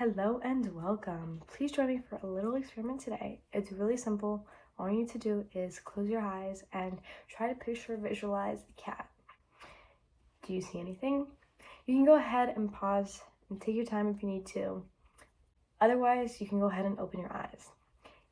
Hello and welcome. Please join me for a little experiment today. It's really simple. All you need to do is close your eyes and try to picture visualize the cat. Do you see anything? You can go ahead and pause and take your time if you need to. Otherwise, you can go ahead and open your eyes.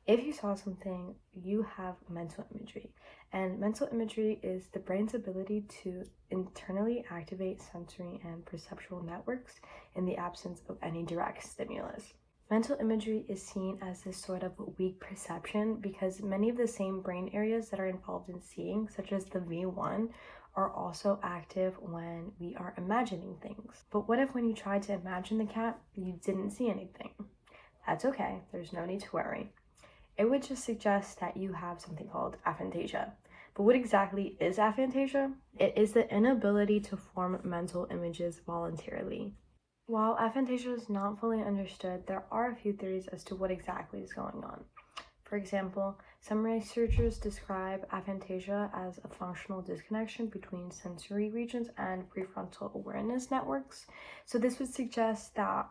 If you saw something, you have mental imagery. And mental imagery is the brain's ability to internally activate sensory and perceptual networks in the absence of any direct stimulus. Mental imagery is seen as this sort of weak perception because many of the same brain areas that are involved in seeing, such as the V1, are also active when we are imagining things. But what if when you tried to imagine the cat, you didn't see anything? That's okay, there's no need to worry. It would just suggest that you have something called aphantasia. But what exactly is aphantasia? It is the inability to form mental images voluntarily. While aphantasia is not fully understood, there are a few theories as to what exactly is going on. For example, some researchers describe aphantasia as a functional disconnection between sensory regions and prefrontal awareness networks. So this would suggest that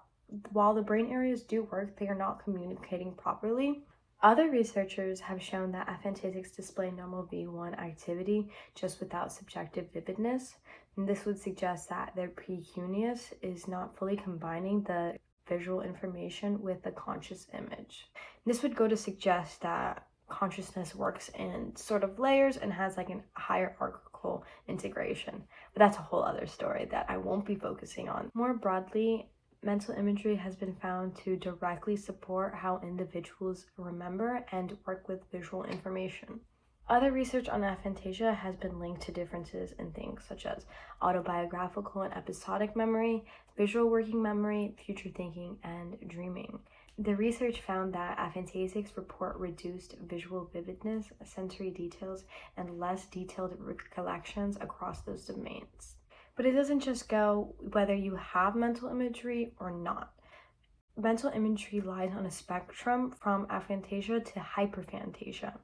while the brain areas do work, they are not communicating properly. Other researchers have shown that aphantasics display normal V1 activity just without subjective vividness, and this would suggest that their precuneus is not fully combining the visual information with the conscious image. This would go to suggest that consciousness works in sort of layers and has like a hierarchical integration, but that's a whole other story that I won't be focusing on. More broadly, mental imagery has been found to directly support how individuals remember and work with visual information. Other research on aphantasia has been linked to differences in things such as autobiographical and episodic memory, visual working memory, future thinking, and dreaming. The research found that aphantasics report reduced visual vividness, sensory details, and less detailed recollections across those domains. But it doesn't just go whether you have mental imagery or not. Mental imagery lies on a spectrum from aphantasia to hyperphantasia.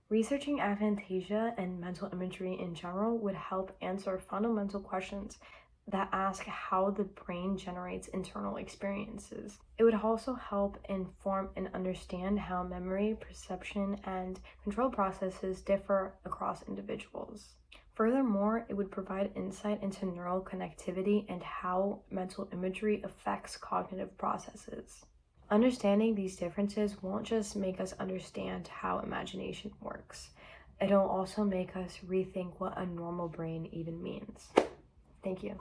Researching aphantasia and mental imagery in general would help answer fundamental questions that ask how the brain generates internal experiences. It would also help inform and understand how memory, perception, and control processes differ across individuals. Furthermore, it would provide insight into neural connectivity and how mental imagery affects cognitive processes. Understanding these differences won't just make us understand how imagination works. It'll also make us rethink what a normal brain even means. Thank you.